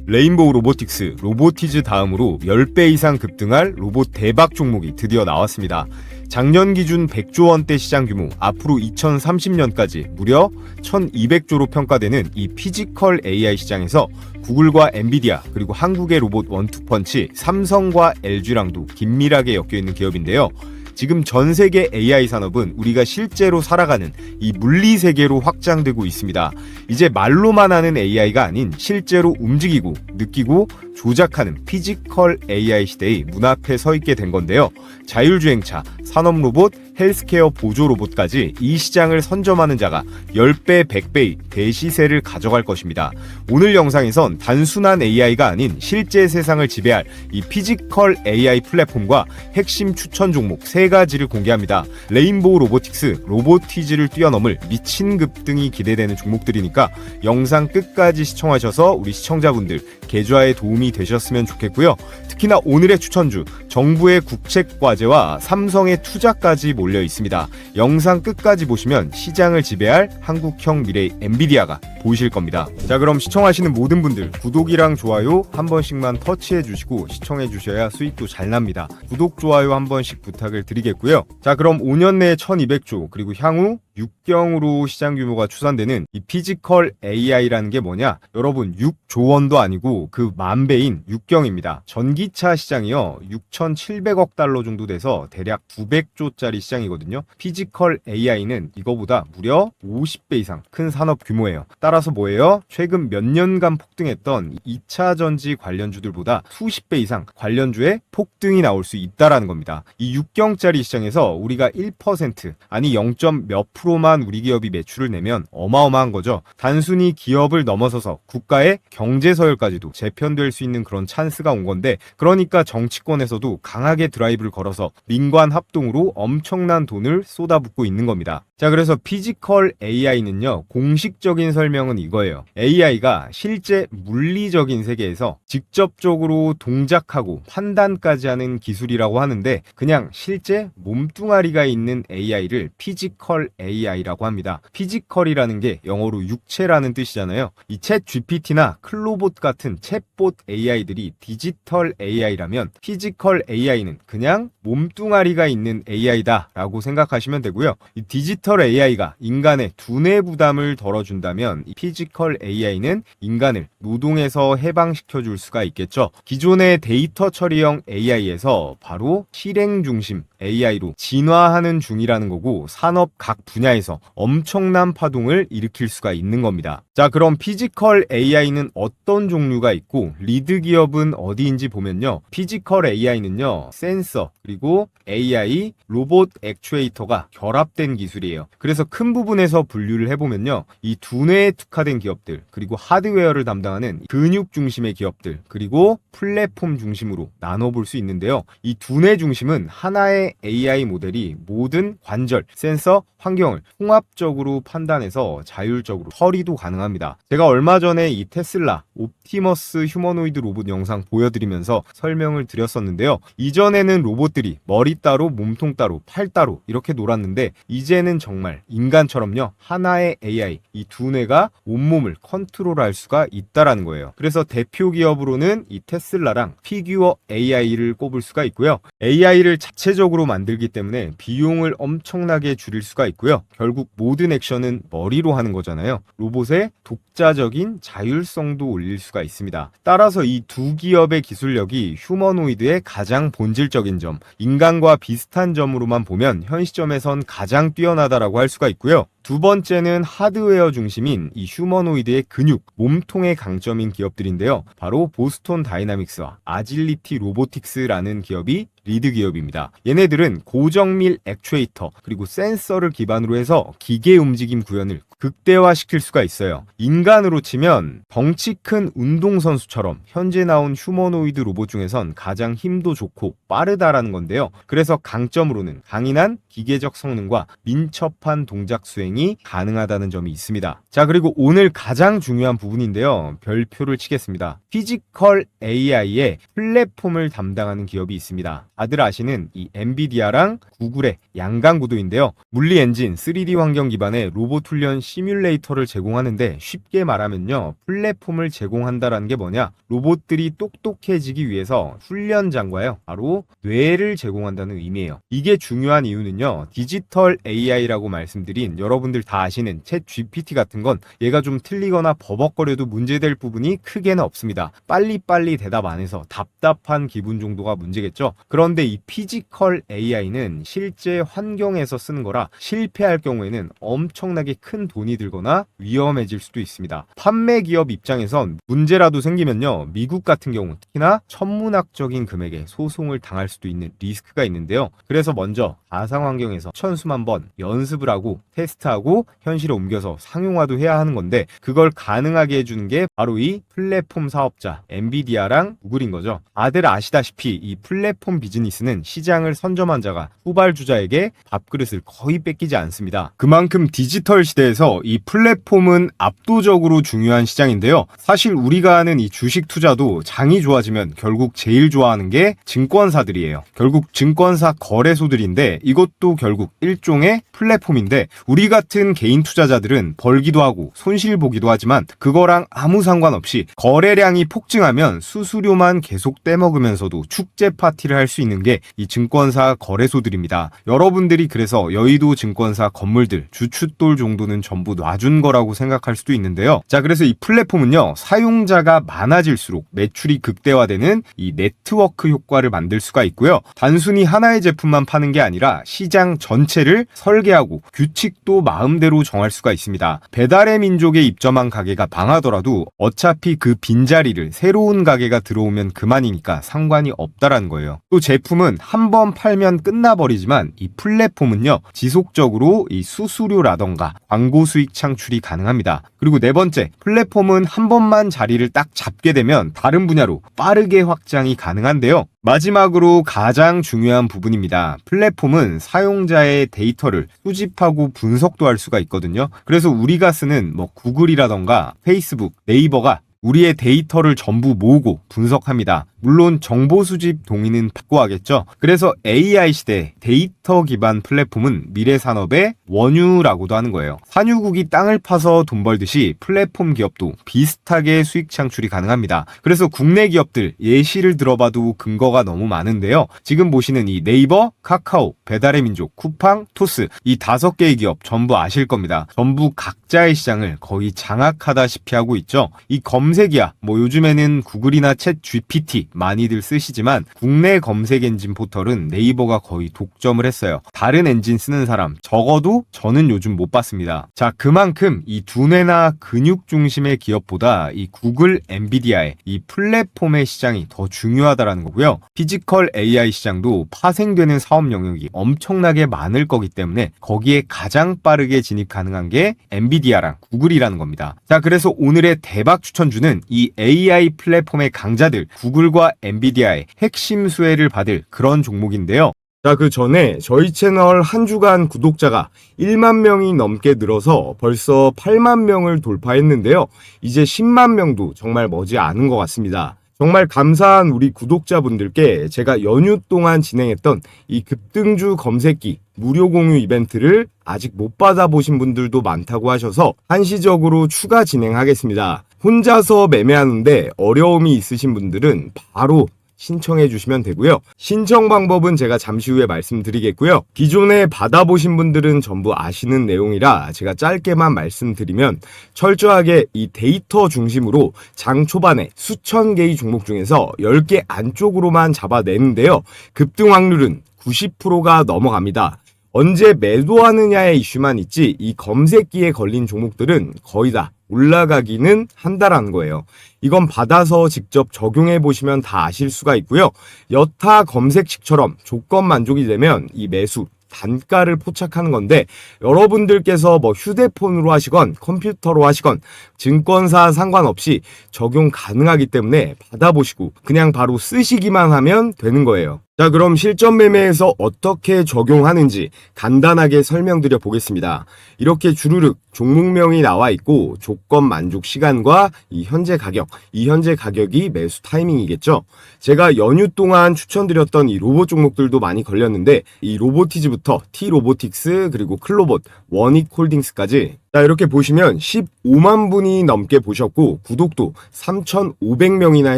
레인보우 로보틱스, 로보티즈 다음으로 10배 이상 급등할 로봇 대박 종목이 드디어 나왔습니다. 작년 기준 100조 원대 시장 규모, 앞으로 2030년까지 무려 1200조로 평가되는 이 피지컬 AI 시장에서 구글과 엔비디아, 그리고 한국의 로봇 원투펀치, 삼성과 LG랑도 긴밀하게 엮여있는 기업인데요. 지금 전 세계 AI 산업은 우리가 실제로 살아가는 이 물리 세계로 확장되고 있습니다. 이제 말로만 하는 AI가 아닌 실제로 움직이고 느끼고 조작하는 피지컬 AI 시대의 문 앞에 서 있게 된 건데요. 자율주행차, 산업로봇, 헬스케어 보조 로봇까지 이 시장을 선점하는 자가 10배, 100배의 대시세를 가져갈 것입니다. 오늘 영상에선 단순한 AI가 아닌 실제 세상을 지배할 이 피지컬 AI 플랫폼과 핵심 추천 종목 3가지를 공개합니다. 레인보우 로보틱스, 로보티즈를 뛰어넘을 미친 급등이 기대되는 종목들이니까 영상 끝까지 시청하셔서 우리 시청자분들 계좌에 도움이 되셨으면 좋겠고요. 특히나 오늘의 추천주, 정부의 국책과제와 삼성의 투자까지 몰려 있습니다. 영상 끝까지 보시면 시장을 지배할 한국형 미래의 엔비디아가 보이실 겁니다. 자, 그럼 시청하시는 모든 분들 구독이랑 좋아요 한 번씩만 터치해 주시고 시청해 주셔야 수익도 잘 납니다. 구독, 좋아요 한 번씩 부탁을 드리겠고요. 자, 그럼 5년 내에 1200조, 그리고 향후 6경으로 시장 규모가 추산되는 이 피지컬 AI라는 게 뭐냐? 여러분, 6조 원도 아니고 그 만배인 6경입니다. 전기차 시장이요, 6,700억 달러 정도 돼서 대략 900조짜리 시장이거든요. 피지컬 AI는 이거보다 무려 50배 이상 큰 산업 규모예요. 따라서 뭐예요? 최근 몇 년간 폭등했던 2차 전지 관련주들보다 수십 배 이상 관련주에 폭등이 나올 수 있다라는 겁니다. 이 6경짜리 시장에서 우리가 1% 아니 0. 몇 프로만 우리 기업이 매출을 내면 어마어마한 거죠. 단순히 기업을 넘어서서 국가의 경제 서열까지도 재편될 수 있는 그런 찬스가 온 건데, 그러니까 정치권에서도 강하게 드라이브를 걸어서 민관 합동으로 엄청난 돈을 쏟아붓고 있는 겁니다. 자, 그래서 피지컬 AI는요, 공식적인 설명은 이거예요. AI가 실제 물리적인 세계에서 직접적으로 동작하고 판단까지 하는 기술이라고 하는데, 그냥 실제 몸뚱아리가 있는 AI를 피지컬 AI라고 합니다. 피지컬이라는 게 영어로 육체라는 뜻이잖아요. 이 챗 GPT나 클로봇 같은 챗봇 AI들이 디지털 AI라면 피지컬 AI는 그냥 몸뚱아리가 있는 AI다 라고 생각하시면 되고요. 이 디지털 AI가 인간의 두뇌 부담을 덜어준다면 이 피지컬 AI는 인간을 노동에서 해방시켜 줄 수가 있겠죠. 기존의 데이터 처리형 AI에서 바로 실행 중심 AI로 진화하는 중이라는 거고, 산업 각 분야에서 엄청난 파동을 일으킬 수가 있는 겁니다. 자, 그럼 피지컬 AI는 어떤 종류가 있고 리드 기업은 어디인지 보면요, 피지컬 AI는요, 센서 그리고 AI, 로봇 액추에이터가 결합된 기술이에요. 그래서 큰 부분에서 분류를 해보면요, 이 두뇌에 특화된 기업들, 그리고 하드웨어를 담당하는 근육 중심의 기업들, 그리고 플랫폼 중심으로 나눠볼 수 있는데요. 이 두뇌 중심은 하나의 AI 모델이 모든 관절, 센서, 환경을 통합적으로 판단해서 자율적으로 처리도 가능합니다. 제가 얼마 전에 이 테슬라 옵티머스 휴머노이드 로봇 영상 보여드리면서 설명을 드렸었는데요. 이전에는 로봇들이 머리 따로, 몸통 따로, 팔 따로 이렇게 놀았는데, 이제는 정말 인간처럼요, 하나의 AI, 이 두뇌가 온몸을 컨트롤할 수가 있다라는 거예요. 그래서 대표 기업으로는 이 테슬라랑 피규어 AI를 꼽을 수가 있고요. AI를 자체적으로 만들기 때문에 비용을 엄청나게 줄일 수가 있고요. 결국 모든 액션은 머리로 하는 거잖아요. 로봇의 독자적인 자율성도 올릴 수가 있습니다. 따라서 이 두 기업의 기술력이 휴머노이드의 가장 본질적인 점, 인간과 비슷한 점으로만 보면 현 시점에선 가장 뛰어나다라고 할 수가 있고요. 두 번째는 하드웨어 중심인 이 휴머노이드의 근육, 몸통의 강점인 기업들인데요. 바로 보스톤 다이나믹스와 아질리티 로보틱스라는 기업이 리드 기업입니다. 얘네들은 고정밀 액추에이터 그리고 센서를 기반으로 해서 기계 움직임 구현을 극대화시킬 수가 있어요. 인간으로 치면 덩치 큰 운동선수처럼 현재 나온 휴머노이드 로봇 중에선 가장 힘도 좋고 빠르다라는 건데요. 그래서 강점으로는 강인한 기계적 성능과 민첩한 동작 수행이 가능하다는 점이 있습니다. 자, 그리고 오늘 가장 중요한 부분인데요, 별표를 치겠습니다. 피지컬 AI의 플랫폼을 담당하는 기업이 있습니다. 다들 아시는 이 엔비디아랑 구글의 양강 구도인데요. 물리 엔진 3D 환경 기반의 로봇 훈련 시뮬레이터를 제공하는데 쉽게 말하면요. 플랫폼을 제공한다라는 게 뭐냐? 로봇들이 똑똑해지기 위해서 훈련장과요. 바로 뇌를 제공한다는 의미예요. 이게 중요한 이유는요. 디지털 AI라고 말씀드린 여러분들 다 아시는 챗 GPT 같은 건 얘가 좀 틀리거나 버벅거려도 문제될 부분이 크게는 없습니다. 빨리빨리 대답 안 해서 답답한 기분 정도가 문제겠죠. 그런데 이 피지컬 AI는 실제 환경에서 쓰는 거라 실패할 경우에는 엄청나게 큰 돈이 들거나 위험해질 수도 있습니다. 판매 기업 입장에선 문제라도 생기면요. 미국 같은 경우 특히나 천문학적인 금액의 소송을 당할 수도 있는 리스크가 있는데요. 그래서 먼저 가상 환경에서 천수만 번 연습을 하고 테스트하고 현실에 옮겨서 상용화도 해야 하는 건데 그걸 가능하게 해주는 게 바로 이 플랫폼 사업자 엔비디아랑 구글인 거죠. 다들 아시다시피 이 플랫폼 비즈니스는 시장을 선점한 자가 후발주자에게 밥그릇을 거의 뺏기지 않습니다. 그만큼 디지털 시대에서 이 플랫폼은 압도적으로 중요한 시장인데요. 사실 우리가 하는 이 주식 투자도 장이 좋아지면 결국 제일 좋아하는 게 증권사들이에요. 결국 증권사 거래소들인데 이것도 결국 일종의 플랫폼인데 우리 같은 개인 투자자들은 벌기도 하고 손실 보기도 하지만 그거랑 아무 상관없이 거래량이 폭증하면 수수료만 계속 떼먹으면서도 축제 파티를 할 수 있는 게 이 증권사 거래소들입니다. 여러분들이 그래서 여의도 증권사 건물들 주춧돌 정도는 전부 놔준 거라고 생각할 수도 있는데요. 자, 그래서 이 플랫폼은요, 사용자가 많아질수록 매출이 극대화되는 이 네트워크 효과를 만들 수가 있고요. 단순히 하나의 제품만 파는 게 아니라 시장 전체를 설계하고 규칙도 마음대로 정할 수가 있습니다. 배달의 민족에 입점한 가게가 망하더라도 어차피 그 빈자리를 새로운 가게가 들어오면 그만이니까 상관이 없다라는 거예요. 또 제품은 한 번 팔면 끝나버리지만 이 플랫폼은요, 지속적으로 이 수수료라던가 광고 수익 창출이 가능합니다. 그리고 네 번째, 플랫폼은 한 번만 자리를 딱 잡게 되면 다른 분야로 빠르게 확장이 가능한데요. 마지막으로 가장 중요한 부분입니다. 플랫폼은 사용자의 데이터를 수집하고 분석도 할 수가 있거든요. 그래서 우리가 쓰는 구글이라던가 페이스북, 네이버가 우리의 데이터를 전부 모으고 분석합니다. 물론 정보 수집 동의는 받고 하겠죠. 그래서 AI 시대 데이터 기반 플랫폼은 미래 산업의 원유라고도 하는 거예요. 산유국이 땅을 파서 돈 벌듯이 플랫폼 기업도 비슷하게 수익 창출이 가능합니다. 그래서 국내 기업들 예시를 들어봐도 근거가 너무 많은데요. 지금 보시는 이 네이버, 카카오, 배달의 민족, 쿠팡, 토스 이 5개의 기업 전부 아실 겁니다. 전부 각자의 시장을 거의 장악하다시피 하고 있죠. 이 검색이야 요즘에는 구글이나 챗 GPT 많이들 쓰시지만 국내 검색 엔진 포털은 네이버가 거의 독점을 했어요. 다른 엔진 쓰는 사람 적어도 저는 요즘 못 봤습니다. 자, 그만큼 이 두뇌나 근육 중심의 기업보다 이 구글, 엔비디아의 이 플랫폼의 시장이 더 중요하다라는 거고요. 피지컬 AI 시장도 파생되는 사업 영역이 엄청나게 많을 거기 때문에 거기에 가장 빠르게 진입 가능한 게 엔비디아랑 구글이라는 겁니다. 자, 그래서 오늘의 대박 추천주는 이 AI 플랫폼의 강자들 구글과 엔비디아의 핵심 수혜를 받을 그런 종목인데요. 자, 그 전에 저희 채널 한 주간 구독자가 1만 명이 넘게 늘어서 벌써 8만 명을 돌파했는데요. 이제 10만 명도 정말 머지 않은 것 같습니다. 정말 감사한 우리 구독자분들께 제가 연휴 동안 진행했던 이 급등주 검색기 무료 공유 이벤트를 아직 못 받아보신 분들도 많다고 하셔서 한시적으로 추가 진행하겠습니다. 혼자서 매매하는데 어려움이 있으신 분들은 바로 신청해 주시면 되고요. 신청 방법은 제가 잠시 후에 말씀드리겠고요. 기존에 받아보신 분들은 전부 아시는 내용이라 제가 짧게만 말씀드리면 철저하게 이 데이터 중심으로 장 초반에 수천 개의 종목 중에서 10개 안쪽으로만 잡아내는데요. 급등 확률은 90%가 넘어갑니다. 언제 매도하느냐의 이슈만 있지 이 검색기에 걸린 종목들은 거의 다 올라가기는 한다라는 거예요. 이건 받아서 직접 적용해 보시면 다 아실 수가 있고요. 여타 검색식처럼 조건 만족이 되면 이 매수 단가를 포착하는 건데 여러분들께서 휴대폰으로 하시건 컴퓨터로 하시건 증권사 상관없이 적용 가능하기 때문에 받아보시고 그냥 바로 쓰시기만 하면 되는 거예요. 자, 그럼 실전 매매에서 어떻게 적용하는지 간단하게 설명드려 보겠습니다. 이렇게 주르륵 종목명이 나와 있고 조건 만족 시간과 이 현재 가격이 매수 타이밍이겠죠. 제가 연휴 동안 추천드렸던 이 로봇 종목들도 많이 걸렸는데 이 로보티즈부터 T로보틱스 그리고 클로봇, 원익홀딩스까지 자, 이렇게 보시면 15만 분이 넘게 보셨고 구독도 3,500명이나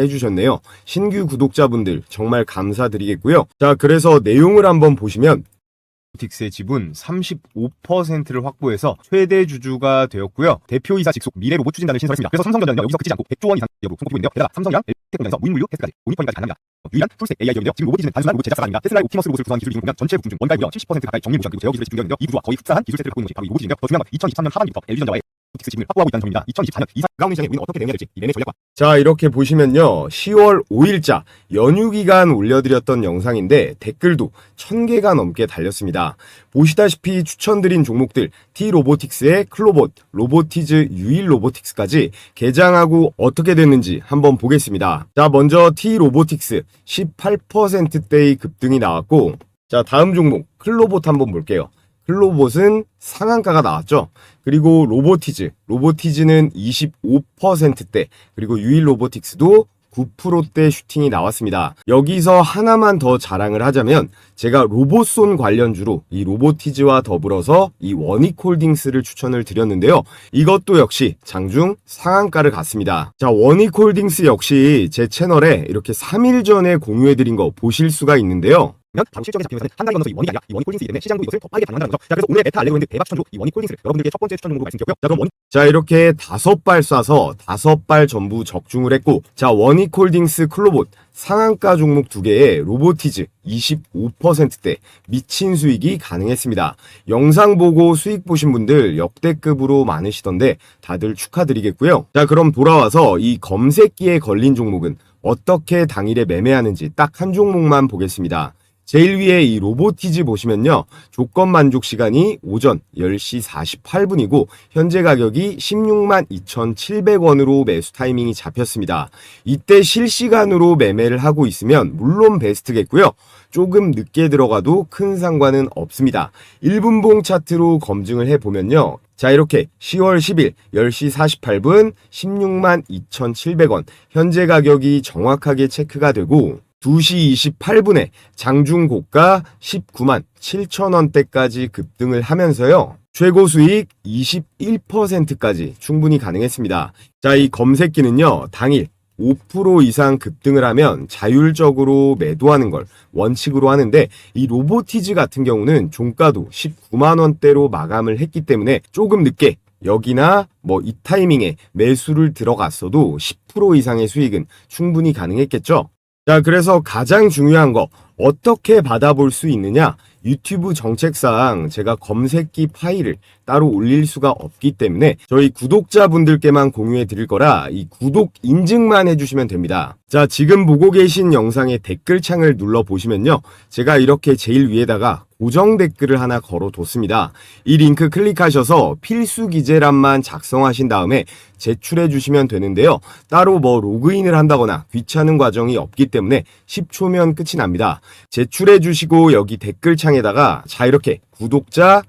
해주셨네요. 신규 구독자분들 정말 감사드리겠고요. 자, 그래서 내용을 한번 보시면 로보틱스의 지분 35%를 확보해서 최대 주주가 되었고요. 대표이사 직속 미래 로봇 추진단을 신설했습니다. 그래서 삼성전자는 여기서 그치지 않고 100조 원 이상 기업으로 손꼽히고 있는데요. 게다가 삼성이랑 LG 공장에서 무인물류 테스트까지 모니터링까지 가능합니다. 유일한 풀스택 AI 기업인데요. 지금 로보티즈는 단순한 로봇 제작사가 아닙니다. 테슬라의 옵티머스 로봇을 구성한 기술 중에 보면 전체 부품 중 원가의 무려 70% 가까이 정밀 모션 그리고 제어 기술에 집중되어 있는데요. 이 구조와 거의 흡사한 기술 세트를 갖고 있는 것이 바로 이 로보티즈인데요. 더 중요한 건 2023년 하반기부터 LG전자와의 로보틱스 지분을 확보하고 있다는 점입니다. 2024년 이상 가운데 시장에 우리는 어떻게 대응해야 될지 이 매매 전략과 자, 이렇게 보시면요. 10월 5일자 연휴 기간 올려드렸던 영상인데 댓글도 1000개가 넘게 달렸습니다. 보시다시피 추천드린 종목들 T로보틱스의 클로봇, 로보티즈 유일 로보틱스까지 개장하고 어떻게 됐는지 한번 보겠습니다. 자, 먼저 T로보틱스 18%대의 급등이 나왔고, 자, 다음 종목 클로봇 한번 볼게요. 클로봇은 상한가가 나왔죠. 그리고 로보티즈는 25%대, 그리고 유일 로보틱스도 9%대 슈팅이 나왔습니다. 여기서 하나만 더 자랑을 하자면 제가 로봇손 관련주로 이 로보티즈와 더불어서 이 원익홀딩스를 추천을 드렸는데요. 이것도 역시 장중 상한가를 갔습니다. 자, 원익홀딩스 역시 제 채널에 이렇게 3일 전에 공유해드린 거 보실 수가 있는데요. 바로 실적에 잡히면서 한 달이 건너서 이 원이 아니라 이 원익홀딩스이기 때문에 시장도 이것을 더 빠르게 반응한다는 거죠. 자, 그래서 오늘의 베타 알레그로랜드 대박 추천주 이 원익홀딩스를 여러분들께 첫 번째 추천 종목으로 말씀드렸고요. 자, 그럼 자, 이렇게 5발 쏴서 5발 전부 적중을 했고, 자, 원익홀딩스 클로봇 상한가 종목 2개에 로보티즈 25%대 미친 수익이 가능했습니다. 영상 보고 수익 보신 분들 역대급으로 많으시던데 다들 축하드리겠고요. 자, 그럼 돌아와서 이 검색기에 걸린 종목은 어떻게 당일에 매매하는지 딱 한 종목만 보겠습니다. 제일 위에 이 로보티즈 보시면요. 조건 만족 시간이 오전 10시 48분이고 현재 가격이 16만 2,700원으로 매수 타이밍이 잡혔습니다. 이때 실시간으로 매매를 하고 있으면 물론 베스트겠고요. 조금 늦게 들어가도 큰 상관은 없습니다. 1분봉 차트로 검증을 해보면요. 자, 이렇게 10월 10일 10시 48분 16만 2,700원 현재 가격이 정확하게 체크가 되고 2시 28분에 장중 고가 19만 7천원대까지 급등을 하면서요. 최고 수익 21%까지 충분히 가능했습니다. 자, 이 검색기는요. 당일 5% 이상 급등을 하면 자율적으로 매도하는 걸 원칙으로 하는데 이 로보티즈 같은 경우는 종가도 19만원대로 마감을 했기 때문에 조금 늦게 여기나 뭐 이 타이밍에 매수를 들어갔어도 10% 이상의 수익은 충분히 가능했겠죠. 자, 그래서 가장 중요한 거 어떻게 받아볼 수 있느냐? 유튜브 정책상 제가 검색기 파일을 따로 올릴 수가 없기 때문에 저희 구독자분들께만 공유해 드릴 거라 이 구독 인증만 해주시면 됩니다. 자, 지금 보고 계신 영상의 댓글창을 눌러보시면요. 제가 이렇게 제일 위에다가 고정 댓글을 하나 걸어뒀습니다. 이 링크 클릭하셔서 필수 기재란만 작성하신 다음에 제출해 주시면 되는데요. 따로 뭐 로그인을 한다거나 귀찮은 과정이 없기 때문에 10초면 끝이 납니다. 제출해 주시고 여기 댓글창에다가 자, 이렇게 구독자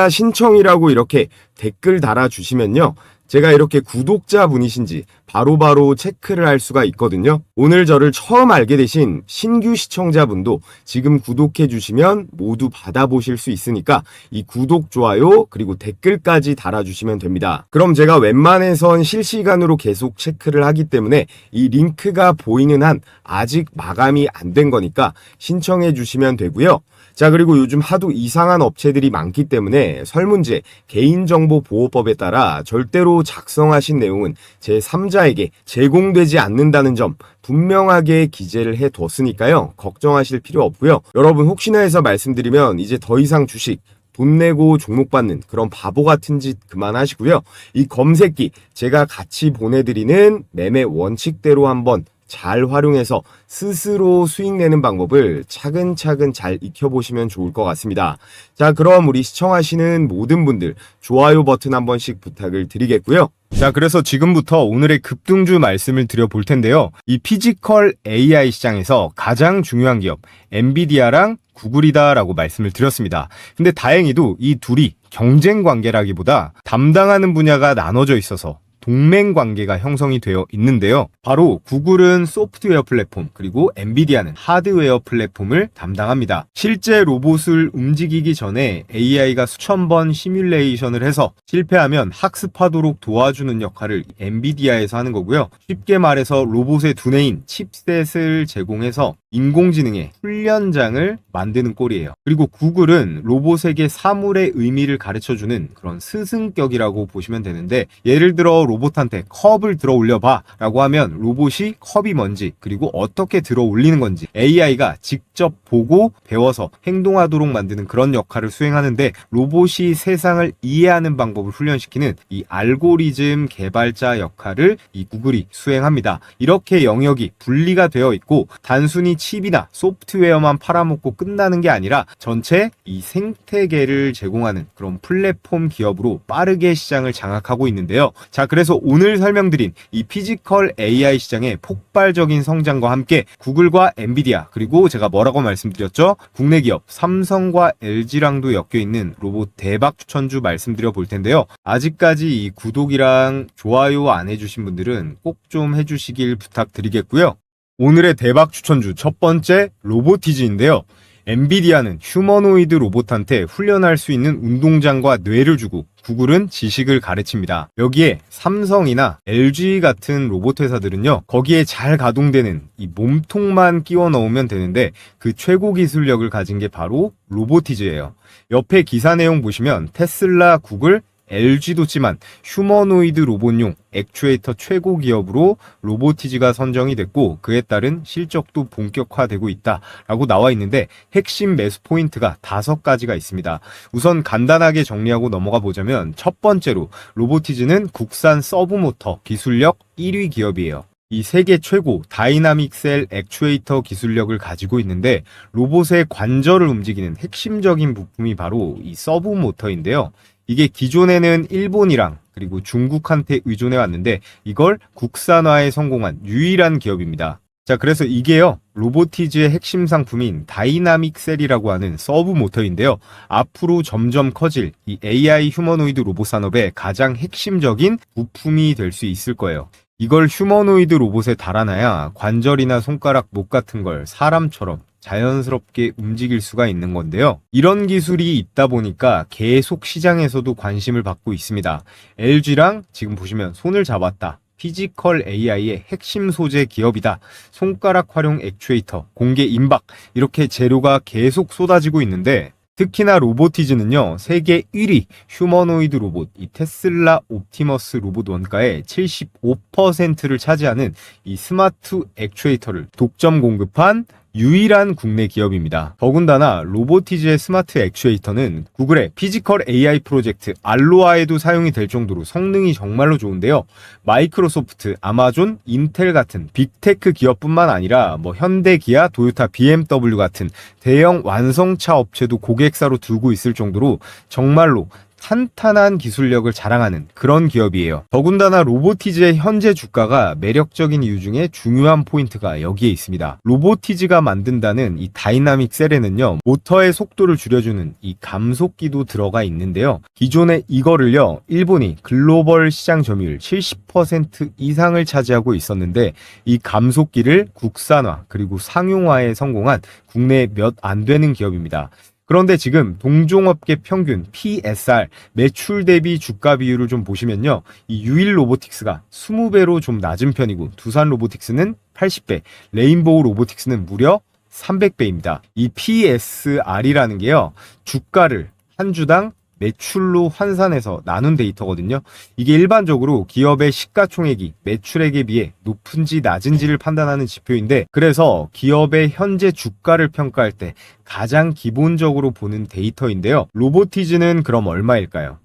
신청이라고 이렇게 댓글 달아주시면요. 제가 이렇게 구독자분이신지 바로바로 체크를 할 수가 있거든요. 오늘 저를 처음 알게 되신 신규 시청자분도 지금 구독해 주시면 모두 받아보실 수 있으니까 이 구독, 좋아요, 그리고 댓글까지 달아주시면 됩니다. 그럼 제가 웬만해선 실시간으로 계속 체크를 하기 때문에 이 링크가 보이는 한 아직 마감이 안 된 거니까 신청해 주시면 되고요. 자, 그리고 요즘 하도 이상한 업체들이 많기 때문에 설문제 개인정보보호법에 따라 절대로 작성하신 내용은 제3자에게 제공되지 않는다는 점 분명하게 기재를 해뒀으니까요. 걱정하실 필요 없고요. 여러분 혹시나 해서 말씀드리면 이제 더 이상 주식 돈 내고 종목 받는 그런 바보 같은 짓 그만하시고요. 이 검색기 제가 같이 보내드리는 매매 원칙대로 한번 잘 활용해서 스스로 수익 내는 방법을 차근차근 잘 익혀보시면 좋을 것 같습니다. 자, 그럼 우리 시청하시는 모든 분들 좋아요 버튼 한 번씩 부탁을 드리겠고요. 자, 그래서 지금부터 오늘의 급등주 말씀을 드려볼 텐데요. 이 피지컬 AI 시장에서 가장 중요한 기업 엔비디아랑 구글이다라고 말씀을 드렸습니다. 근데 다행히도 이 둘이 경쟁 관계라기보다 담당하는 분야가 나눠져 있어서 동맹 관계가 형성이 되어 있는데요. 바로 구글은 소프트웨어 플랫폼, 그리고 엔비디아는 하드웨어 플랫폼을 담당합니다. 실제 로봇을 움직이기 전에 AI가 수천 번 시뮬레이션을 해서 실패하면 학습하도록 도와주는 역할을 엔비디아에서 하는 거고요. 쉽게 말해서 로봇의 두뇌인 칩셋을 제공해서 인공지능의 훈련장을 만드는 꼴이에요. 그리고 구글은 로봇에게 사물의 의미를 가르쳐주는 그런 스승격이라고 보시면 되는데, 예를 들어 로봇한테 컵을 들어 올려봐 라고 하면 로봇이 컵이 뭔지, 그리고 어떻게 들어 올리는 건지 AI가 직접 보고 배워서 행동하도록 만드는 그런 역할을 수행하는데, 로봇이 세상을 이해하는 방법을 훈련시키는 이 알고리즘 개발자 역할을 이 구글이 수행합니다. 이렇게 영역이 분리가 되어 있고, 단순히 칩이나 소프트웨어만 팔아먹고 끝나는 게 아니라 전체 이 생태계를 제공하는 그런 플랫폼 기업으로 빠르게 시장을 장악하고 있는데요. 자, 그래서 오늘 설명드린 이 피지컬 AI 시장의 폭발적인 성장과 함께 구글과 엔비디아, 그리고 제가 뭐라고 말씀드렸죠? 국내 기업 삼성과 LG랑도 엮여 있는 로봇 대박 추천주 말씀드려 볼 텐데요. 아직까지 이 구독이랑 좋아요 안 해주신 분들은 꼭 좀 해주시길 부탁드리겠고요. 오늘의 대박 추천주 첫 번째, 로보티즈인데요. 엔비디아는 휴머노이드 로봇한테 훈련할 수 있는 운동장과 뇌를 주고 구글은 지식을 가르칩니다. 여기에 삼성이나 LG 같은 로봇 회사들은요, 거기에 잘 가동되는 이 몸통만 끼워 넣으면 되는데, 그 최고 기술력을 가진 게 바로 로보티즈예요. 옆에 기사 내용 보시면 테슬라, 구글, LG도 찌만 휴머노이드 로봇용 액추에이터 최고 기업으로 로보티즈가 선정이 됐고, 그에 따른 실적도 본격화되고 있다라고 나와 있는데, 핵심 매수 포인트가 5가지가 있습니다. 우선 간단하게 정리하고 넘어가 보자면, 첫 번째로 로보티즈는 국산 서브모터 기술력 1위 기업이에요. 이 세계 최고 다이나믹 셀 액추에이터 기술력을 가지고 있는데, 로봇의 관절을 움직이는 핵심적인 부품이 바로 이 서브 모터인데요. 이게 기존에는 일본이랑 그리고 중국한테 의존해 왔는데, 이걸 국산화에 성공한 유일한 기업입니다. 자, 그래서 이게요, 로보티즈의 핵심 상품인 다이나믹 셀이라고 하는 서브 모터인데요. 앞으로 점점 커질 이 AI 휴머노이드 로봇 산업의 가장 핵심적인 부품이 될 수 있을 거예요. 이걸 휴머노이드 로봇에 달아놔야 관절이나 손가락, 목 같은 걸 사람처럼 자연스럽게 움직일 수가 있는 건데요. 이런 기술이 있다 보니까 계속 시장에서도 관심을 받고 있습니다. LG랑 지금 보시면 손을 잡았다. 피지컬 AI의 핵심 소재 기업이다. 손가락 활용 액추에이터, 공개 임박, 이렇게 재료가 계속 쏟아지고 있는데, 특히나 로보티즈는요, 세계 1위 휴머노이드 로봇 이 테슬라 옵티머스 로봇 원가의 75%를 차지하는 이 스마트 액추에이터를 독점 공급한 유일한 국내 기업입니다. 더군다나 로보티즈의 스마트 액추에이터는 구글의 피지컬 AI 프로젝트 알로아에도 사용이 될 정도로 성능이 정말로 좋은데요. 마이크로소프트, 아마존, 인텔 같은 빅테크 기업뿐만 아니라 현대, 기아, 도요타, BMW 같은 대형 완성차 업체도 고객사로 두고 있을 정도로 정말로 탄탄한 기술력을 자랑하는 그런 기업이에요. 더군다나 로보티즈의 현재 주가가 매력적인 이유 중에 중요한 포인트가 여기에 있습니다. 로보티즈가 만든다는 이 다이나믹 셀에는요, 모터의 속도를 줄여주는 이 감속기도 들어가 있는데요. 기존에 이거를요, 일본이 글로벌 시장 점유율 70% 이상을 차지하고 있었는데, 이 감속기를 국산화 그리고 상용화에 성공한 국내 몇 안 되는 기업입니다. 그런데 지금 동종업계 평균 PSR 매출 대비 주가 비율을 좀 보시면요, 이 유일 로보틱스가 20배로 좀 낮은 편이고, 두산 로보틱스는 80배, 레인보우 로보틱스는 무려 300배입니다. 이 PSR이라는 게요, 주가를 한 주당 매출로 환산해서 나눈 데이터거든요. 이게 일반적으로 기업의 시가총액이 매출액에 비해 높은지 낮은지를 판단하는 지표인데, 그래서 기업의 현재 주가를 평가할 때 가장 기본적으로 보는 데이터인데요. 로보티즈는 그럼 얼마일까요?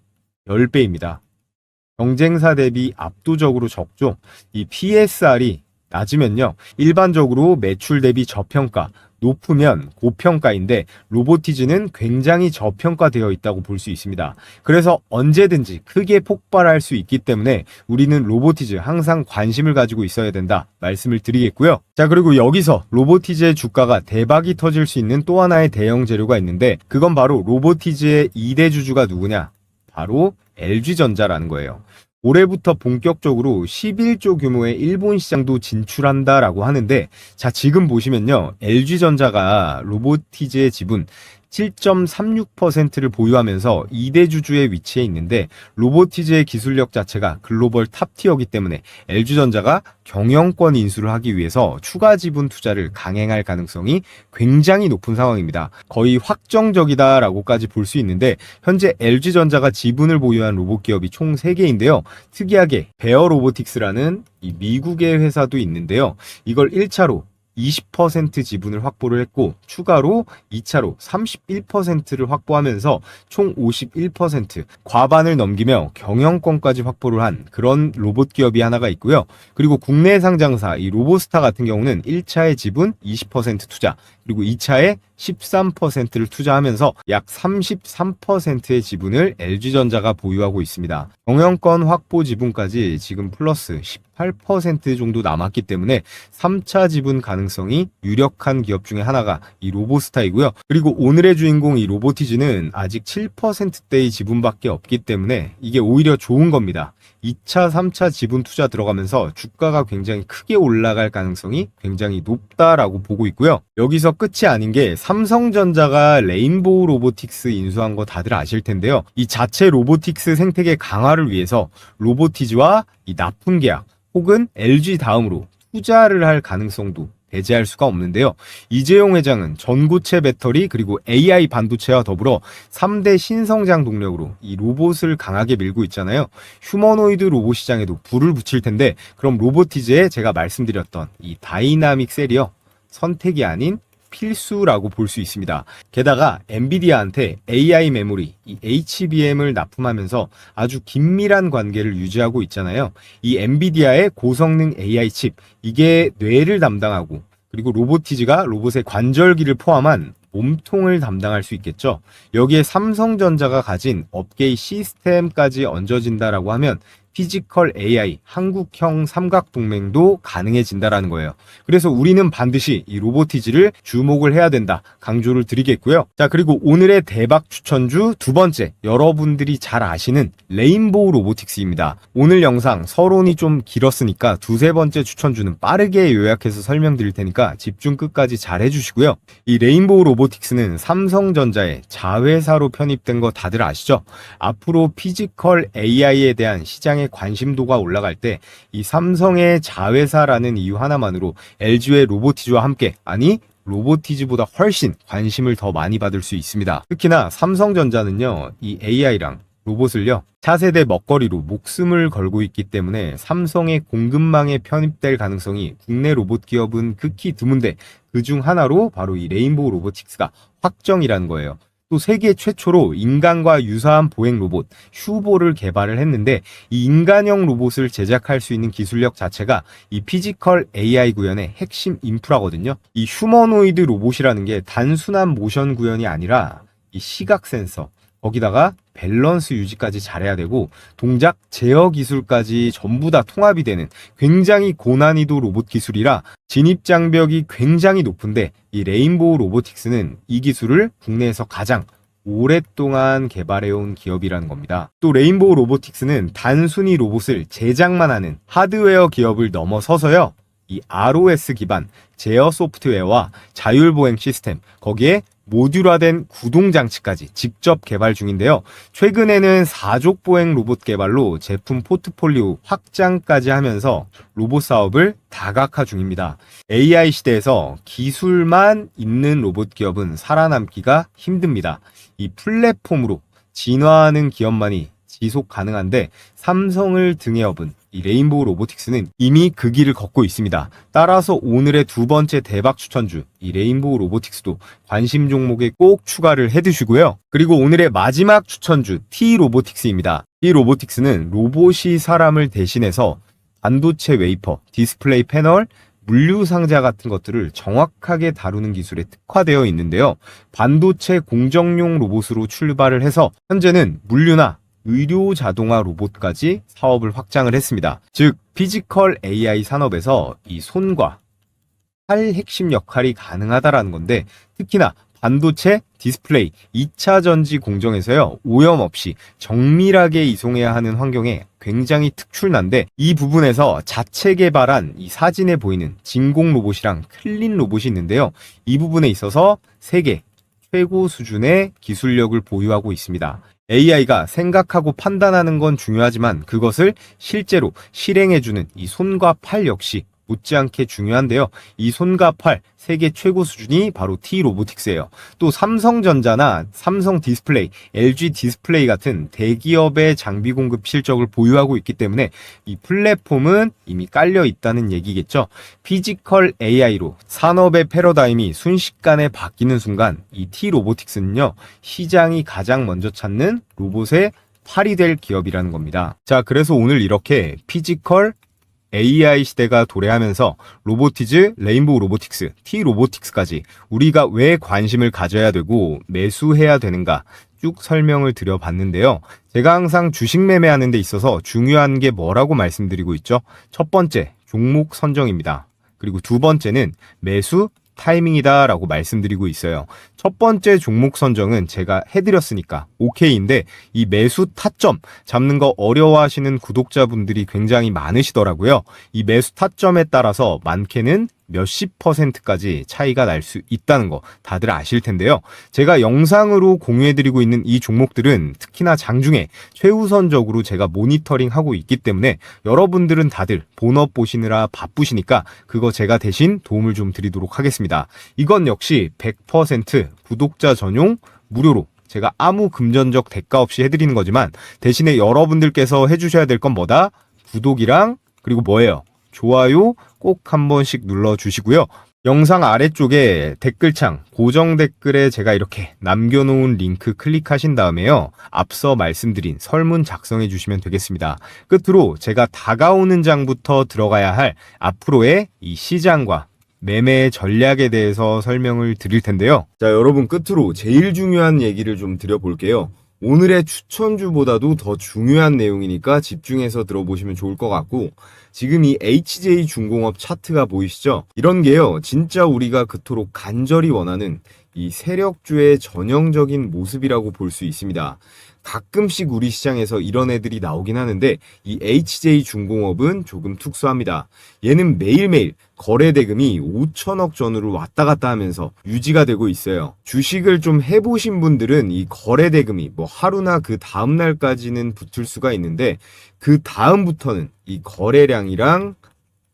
10배입니다. 경쟁사 대비 압도적으로 적죠. 이 PSR이 낮으면요, 일반적으로 매출 대비 저평가, 높으면 고평가인데, 로보티즈는 굉장히 저평가되어 있다고 볼 수 있습니다. 그래서 언제든지 크게 폭발할 수 있기 때문에 우리는 로보티즈 항상 관심을 가지고 있어야 된다 말씀을 드리겠고요. 자, 그리고 여기서 로보티즈의 주가가 대박이 터질 수 있는 또 하나의 대형 재료가 있는데, 그건 바로 로보티즈의 2대 주주가 누구냐? 바로 LG전자라는 거예요. 올해부터 본격적으로 11조 규모의 일본 시장도 진출한다라고 하는데, 자, 지금 보시면요. LG전자가 로보티즈의 지분 7.36%를 보유하면서 2대 주주에 위치해 있는데, 로보티즈의 기술력 자체가 글로벌 탑티어이기 때문에 LG전자가 경영권 인수를 하기 위해서 추가 지분 투자를 강행할 가능성이 굉장히 높은 상황입니다. 거의 확정적이다라고까지 볼 수 있는데, 현재 LG전자가 지분을 보유한 로봇 기업이 총 3개인데요. 특이하게 베어 로보틱스라는 이 미국의 회사도 있는데요. 이걸 1차로 20% 지분을 확보를 했고, 추가로 2차로 31%를 확보하면서 총 51%, 과반을 넘기며 경영권까지 확보를 한 그런 로봇 기업이 하나가 있고요. 그리고 국내 상장사 이 로보스타 같은 경우는 1차의 지분 20% 투자, 그리고 2차에 13%를 투자하면서 약 33%의 지분을 LG전자가 보유하고 있습니다. 경영권 확보 지분까지 지금 플러스 18% 정도 남았기 때문에 3차 지분 가능성이 유력한 기업 중에 하나가 이 로보스타이고요. 그리고 오늘의 주인공 이 로보티즈는 아직 7%대의 지분밖에 없기 때문에 이게 오히려 좋은 겁니다. 2차, 3차 지분 투자 들어가면서 주가가 굉장히 크게 올라갈 가능성이 굉장히 높다라고 보고 있고요. 여기서 끝이 아닌 게 삼성전자가 레인보우 로보틱스 인수한 거 다들 아실 텐데요. 이 자체 로보틱스 생태계 강화를 위해서 로보티즈와 이 납품 계약 혹은 LG 다음으로 투자를 할 가능성도 배제할 수가 없는데요. 이재용 회장은 전고체 배터리 그리고 AI 반도체와 더불어 3대 신성장 동력으로 이 로봇을 강하게 밀고 있잖아요. 휴머노이드 로봇 시장에도 불을 붙일 텐데, 그럼 로보티즈에 제가 말씀드렸던 이 다이나믹 셀이요, 선택이 아닌 필수라고 볼 수 있습니다. 게다가 엔비디아한테 AI 메모리, 이 HBM을 납품하면서 아주 긴밀한 관계를 유지하고 있잖아요. 이 엔비디아의 고성능 AI 칩, 이게 뇌를 담당하고, 그리고 로보티즈가 로봇의 관절기를 포함한 몸통을 담당할 수 있겠죠. 여기에 삼성전자가 가진 업계의 시스템까지 얹어진다라고 하면 피지컬 AI 한국형 삼각동맹도 가능해진다라는 거예요. 그래서 우리는 반드시 이 로보티즈를 주목을 해야 된다, 강조를 드리겠고요. 자, 그리고 오늘의 대박 추천주 두 번째, 여러분들이 잘 아시는 레인보우 로보틱스입니다. 오늘 영상 서론이 좀 길었으니까 두세 번째 추천주는 빠르게 요약해서 설명드릴 테니까 집중 끝까지 잘 해주시고요. 이 레인보우 로보틱스는 삼성전자의 자회사로 편입된 거 다들 아시죠? 앞으로 피지컬 AI에 대한 시장의 관심도가 올라갈 때 이 삼성의 자회사라는 이유 하나만으로 LG의 로보티즈와 함께, 아니 로보티즈보다 훨씬 관심을 더 많이 받을 수 있습니다. 특히나 삼성전자는요, 이 AI랑 로봇을요, 차세대 먹거리로 목숨을 걸고 있기 때문에 삼성의 공급망에 편입될 가능성이 국내 로봇 기업은 극히 드문데, 그중 하나로 바로 이 레인보우 로보틱스가 확정이라는 거예요. 또 세계 최초로 인간과 유사한 보행 로봇 휴보를 개발을 했는데, 이 인간형 로봇을 제작할 수 있는 기술력 자체가 이 피지컬 AI 구현의 핵심 인프라거든요. 이 휴머노이드 로봇이라는 게 단순한 모션 구현이 아니라 이 시각 센서, 거기다가 밸런스 유지까지 잘해야 되고 동작 제어 기술까지 전부 다 통합이 되는 굉장히 고난이도 로봇 기술이라 진입 장벽이 굉장히 높은데, 이 레인보우 로보틱스는 이 기술을 국내에서 가장 오랫동안 개발해온 기업이라는 겁니다. 또 레인보우 로보틱스는 단순히 로봇을 제작만 하는 하드웨어 기업을 넘어서서요, 이 ROS 기반 제어 소프트웨어와 자율보행 시스템, 거기에 모듈화된 구동장치까지 직접 개발 중인데요. 최근에는 4족 보행 로봇 개발로 제품 포트폴리오 확장까지 하면서 로봇 사업을 다각화 중입니다. AI 시대에서 기술만 있는 로봇 기업은 살아남기가 힘듭니다. 이 플랫폼으로 진화하는 기업만이 지속 가능한데, 삼성을 등에 업은 이 레인보우 로보틱스는 이미 그 길을 걷고 있습니다. 따라서 오늘의 두 번째 대박 추천주 이 레인보우 로보틱스도 관심 종목에 꼭 추가를 해두시고요. 그리고 오늘의 마지막 추천주 T-로보틱스입니다. 이 로보틱스는 로봇이 사람을 대신해서 반도체 웨이퍼, 디스플레이 패널, 물류 상자 같은 것들을 정확하게 다루는 기술에 특화되어 있는데요. 반도체 공정용 로봇으로 출발을 해서 현재는 물류나 의료 자동화 로봇까지 사업을 확장을 했습니다. 즉 피지컬 AI 산업에서 이 손과 팔 핵심 역할이 가능하다라는 건데, 특히나 반도체, 디스플레이, 2차 전지 공정에서요, 오염 없이 정밀하게 이송해야 하는 환경에 굉장히 특출난데, 이 부분에서 자체 개발한 이 사진에 보이는 진공 로봇이랑 클린 로봇이 있는데요. 이 부분에 있어서 세계 최고 수준의 기술력을 보유하고 있습니다. AI가 생각하고 판단하는 건 중요하지만 그것을 실제로 실행해주는 이 손과 팔 역시 못지않게 중요한데요. 이 손과 팔 세계 최고 수준이 바로 T-로보틱스예요. 또 삼성전자나 삼성 디스플레이, LG 디스플레이 같은 대기업의 장비 공급 실적을 보유하고 있기 때문에 이 플랫폼은 이미 깔려 있다는 얘기겠죠. 피지컬 AI로 산업의 패러다임이 순식간에 바뀌는 순간 이 T-로보틱스는요, 시장이 가장 먼저 찾는 로봇의 팔이 될 기업이라는 겁니다. 자, 그래서 오늘 이렇게 피지컬 AI 시대가 도래하면서 로보티즈, 레인보우 로보틱스, T-로보틱스까지 우리가 왜 관심을 가져야 되고 매수해야 되는가 쭉 설명을 드려봤는데요. 제가 항상 주식 매매하는 데 있어서 중요한 게 뭐라고 말씀드리고 있죠? 첫 번째, 종목 선정입니다. 그리고 두 번째는 매수 타이밍이다 라고 말씀드리고 있어요. 첫 번째 종목 선정은 제가 해드렸으니까 오케이인데, 이 매수 타점 잡는 거 어려워하시는 구독자분들이 굉장히 많으시더라고요. 이 매수 타점에 따라서 많게는 몇십 %까지 차이가 날 수 있다는 거 다들 아실 텐데요. 제가 영상으로 공유해드리고 있는 이 종목들은 특히나 장중에 최우선적으로 제가 모니터링하고 있기 때문에 여러분들은 다들 본업 보시느라 바쁘시니까 그거 제가 대신 도움을 좀 드리도록 하겠습니다. 이건 역시 100% 구독자 전용 무료로 제가 아무 금전적 대가 없이 해드리는 거지만, 대신에 여러분들께서 해주셔야 될 건 뭐다? 구독이랑 그리고 뭐예요? 좋아요 꼭 한 번씩 눌러주시고요. 영상 아래쪽에 댓글창 고정 댓글에 제가 이렇게 남겨놓은 링크 클릭하신 다음에요, 앞서 말씀드린 설문 작성해 주시면 되겠습니다. 끝으로 제가 다가오는 장부터 들어가야 할 앞으로의 이 시장과 매매 전략에 대해서 설명을 드릴 텐데요. 자, 여러분, 끝으로 제일 중요한 얘기를 좀 드려볼게요. 오늘의 추천주보다도 더 중요한 내용이니까 집중해서 들어보시면 좋을 것 같고, 지금 이 HJ중공업 차트가 보이시죠? 이런 게요, 진짜 우리가 그토록 간절히 원하는 이 세력주의 전형적인 모습이라고 볼 수 있습니다. 가끔씩 우리 시장에서 이런 애들이 나오긴 하는데, 이 HJ중공업은 조금 특수합니다. 얘는 매일매일 거래 대금이 5천억 전후로 왔다 갔다 하면서 유지가 되고 있어요. 주식을 좀 해보신 분들은 이 거래 대금이 뭐 하루나 그 다음 날까지는 붙을 수가 있는데, 그 다음부터는 이 거래량이랑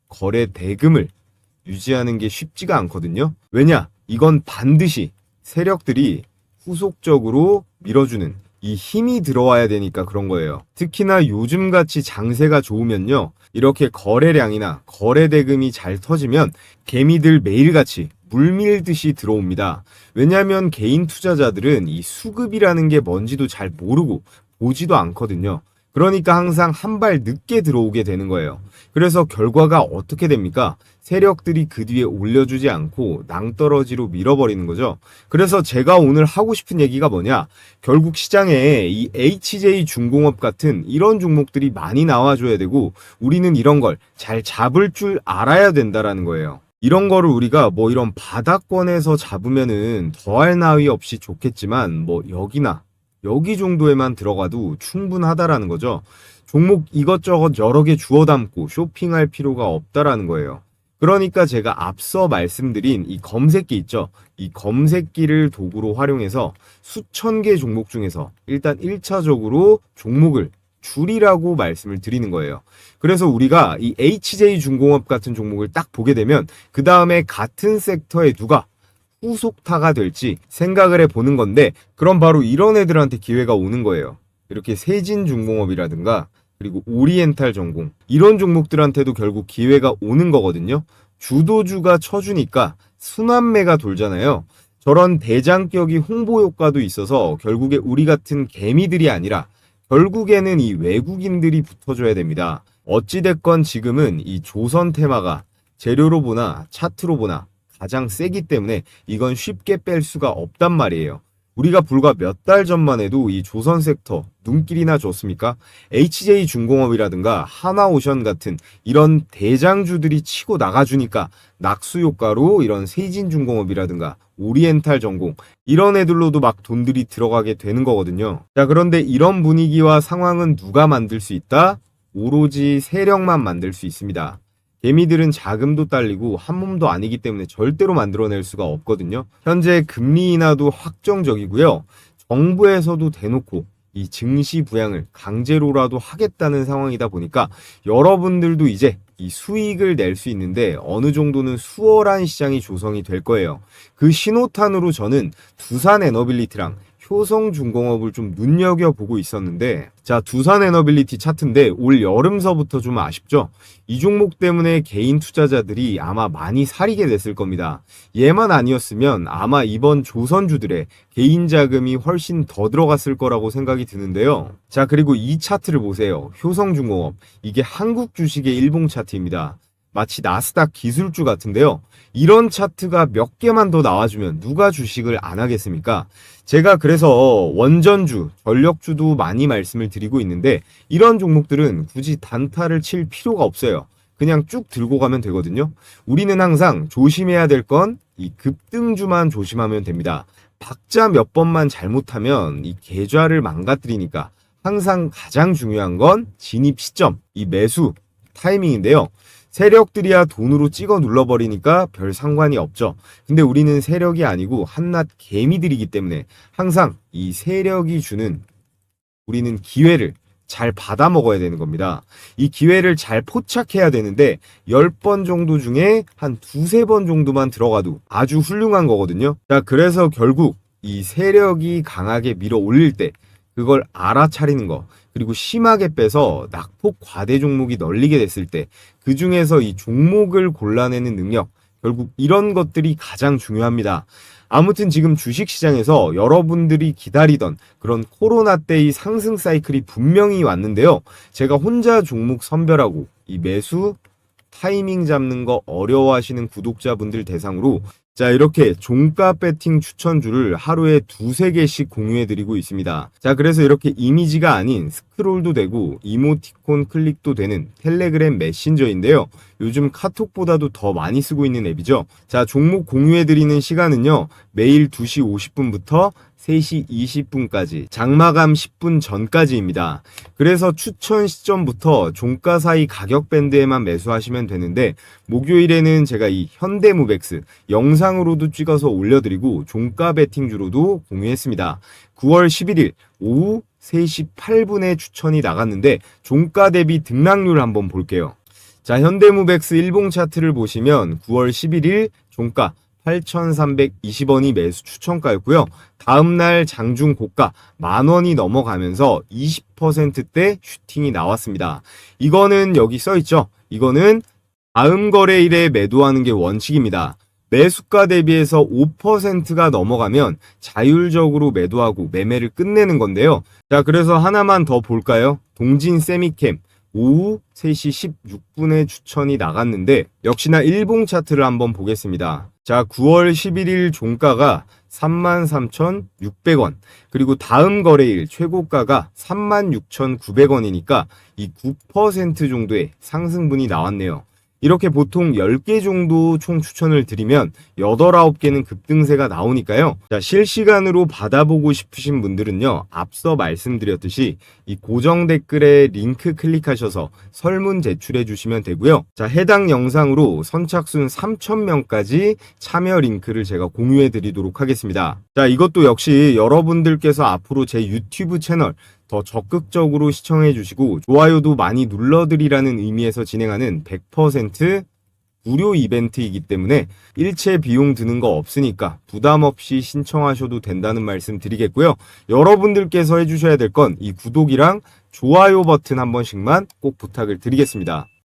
거래 대금을 유지하는 게 쉽지가 않거든요. 왜냐? 이건 반드시 세력들이 후속적으로 밀어주는 이 힘이 들어와야 되니까 그런 거예요. 특히나 요즘같이 장세가 좋으면요, 이렇게 거래량이나 거래 대금이 잘 터지면 개미들 매일같이 물밀듯이 들어옵니다. 왜냐하면 개인 투자자들은 이 수급이라는 게 뭔지도 잘 모르고 보지도 않거든요. 그러니까 항상 한 발 늦게 들어오게 되는 거예요. 그래서 결과가 어떻게 됩니까? 세력들이 그 뒤에 올려주지 않고 낭떠러지로 밀어버리는 거죠. 그래서 제가 오늘 하고 싶은 얘기가 뭐냐? 결국 시장에 이 HJ중공업 같은 이런 종목들이 많이 나와줘야 되고, 우리는 이런 걸 잘 잡을 줄 알아야 된다라는 거예요. 이런 거를 우리가 뭐 이런 바닥권에서 잡으면은 더할 나위 없이 좋겠지만, 뭐 여기나 여기 정도에만 들어가도 충분하다라는 거죠. 종목 이것저것 여러 개 주워 담고 쇼핑할 필요가 없다라는 거예요. 그러니까 제가 앞서 말씀드린 이 검색기 있죠? 이 검색기를 도구로 활용해서 수천 개 종목 중에서 일단 1차적으로 종목을 줄이라고 말씀을 드리는 거예요. 그래서 우리가 이 HJ중공업 같은 종목을 딱 보게 되면 그 다음에 같은 섹터에 누가 후속타가 될지 생각을 해보는 건데, 그럼 바로 이런 애들한테 기회가 오는 거예요. 이렇게 세진중공업이라든가 그리고 오리엔탈 전공, 이런 종목들한테도 결국 기회가 오는 거거든요. 주도주가 쳐주니까 순환매가 돌잖아요. 저런 대장격이 홍보 효과도 있어서 결국에 우리 같은 개미들이 아니라 결국에는 이 외국인들이 붙어줘야 됩니다. 어찌됐건 지금은 이 조선 테마가 재료로 보나 차트로 보나 가장 세기 때문에 이건 쉽게 뺄 수가 없단 말이에요. 우리가 불과 몇 달 전만 해도 이 조선 섹터 눈길이나 줬습니까? HJ중공업이라든가 하나오션 같은 이런 대장주들이 치고 나가주니까 낙수 효과로 이런 세진중공업이라든가 오리엔탈 전공 이런 애들로도 막 돈들이 들어가게 되는 거거든요. 자, 그런데 이런 분위기와 상황은 누가 만들 수 있다? 오로지 세력만 만들 수 있습니다. 개미들은 자금도 딸리고 한 몸도 아니기 때문에 절대로 만들어낼 수가 없거든요. 현재 금리 인하도 확정적이고요. 정부에서도 대놓고 이 증시 부양을 강제로라도 하겠다는 상황이다 보니까 여러분들도 이제 이 수익을 낼 수 있는데 어느 정도는 수월한 시장이 조성이 될 거예요. 그 신호탄으로 저는 두산에너빌리티랑 효성중공업을 좀 눈여겨보고 있었는데, 자, 두산에너빌리티 차트인데 올 여름서부터 좀 아쉽죠? 이 종목 때문에 개인 투자자들이 아마 많이 사리게 됐을 겁니다. 얘만 아니었으면 아마 이번 조선주들의 개인 자금이 훨씬 더 들어갔을 거라고 생각이 드는데요. 자, 그리고 이 차트를 보세요. 효성중공업. 이게 한국 주식의 일봉 차트입니다. 마치 나스닥 기술주 같은데요. 이런 차트가 몇 개만 더 나와주면 누가 주식을 안 하겠습니까? 제가 그래서 원전주, 전력주도 많이 말씀을 드리고 있는데 이런 종목들은 굳이 단타를 칠 필요가 없어요. 그냥 쭉 들고 가면 되거든요. 우리는 항상 조심해야 될 건 이 급등주만 조심하면 됩니다. 박자 몇 번만 잘못하면 이 계좌를 망가뜨리니까 항상 가장 중요한 건 진입 시점, 이 매수 타이밍인데요. 세력들이야 돈으로 찍어 눌러버리니까 별 상관이 없죠. 근데 우리는 세력이 아니고 한낱 개미들이기 때문에 항상 이 세력이 주는 우리는 기회를 잘 받아 먹어야 되는 겁니다. 이 기회를 잘 포착해야 되는데 10번 정도 중에 한 두세 번 정도만 들어가도 아주 훌륭한 거거든요. 자, 그래서 결국 이 세력이 강하게 밀어 올릴 때 그걸 알아차리는 거, 그리고 심하게 빼서 낙폭 과대 종목이 널리게 됐을 때 그 중에서 이 종목을 골라내는 능력, 결국 이런 것들이 가장 중요합니다. 아무튼 지금 주식시장에서 여러분들이 기다리던 그런 코로나 때의 상승 사이클이 분명히 왔는데요. 제가 혼자 종목 선별하고 이 매수 타이밍 잡는 거 어려워하시는 구독자분들 대상으로 자, 이렇게 종가 배팅 추천주를 하루에 두세 개씩 공유해드리고 있습니다. 자, 그래서 이렇게 이미지가 아닌 스크롤도 되고 이모티콘 클릭도 되는 텔레그램 메신저인데요. 요즘 카톡보다도 더 많이 쓰고 있는 앱이죠. 자, 종목 공유해드리는 시간은요. 매일 2시 50분부터 3시 20분까지 장마감 10분 전까지입니다. 그래서 추천 시점부터 종가 사이 가격 밴드에만 매수하시면 되는데 목요일에는 제가 이 현대무백스 영상으로도 찍어서 올려드리고 종가 베팅주로도 공유했습니다. 9월 11일 오후 3시 8분에 추천이 나갔는데 종가 대비 등락률 한번 볼게요. 자, 현대무백스 일봉 차트를 보시면 9월 11일 종가 8,320원이 매수 추천가였고요. 다음날 장중 고가 10,000원이 넘어가면서 20%대 슈팅이 나왔습니다. 이거는 여기 써있죠. 이거는 다음 거래일에 매도하는 게 원칙입니다. 매수가 대비해서 5%가 넘어가면 자율적으로 매도하고 매매를 끝내는 건데요. 자, 그래서 하나만 더 볼까요? 동진 세미캠 오후 3시 16분에 추천이 나갔는데 역시나 일봉 차트를 한번 보겠습니다. 자, 9월 11일 종가가 33,600원, 그리고 다음 거래일 최고가가 36,900원이니까 이 9% 정도의 상승분이 나왔네요. 이렇게 보통 10개 정도 총 추천을 드리면 8, 9개는 급등세가 나오니까요. 자, 실시간으로 받아보고 싶으신 분들은요. 앞서 말씀드렸듯이 이 고정 댓글에 링크 클릭하셔서 설문 제출해 주시면 되고요. 자, 해당 영상으로 선착순 3,000명까지 참여 링크를 제가 공유해 드리도록 하겠습니다. 자, 이것도 역시 여러분들께서 앞으로 제 유튜브 채널 더 적극적으로 시청해 주시고 좋아요도 많이 눌러드리라는 의미에서 진행하는 100% 무료 이벤트이기 때문에 일체 비용 드는 거 없으니까 부담 없이 신청하셔도 된다는 말씀 드리겠고요. 여러분들께서 해주셔야 될 건 이 구독이랑 좋아요 버튼 한 번씩만 꼭 부탁을 드리겠습니다.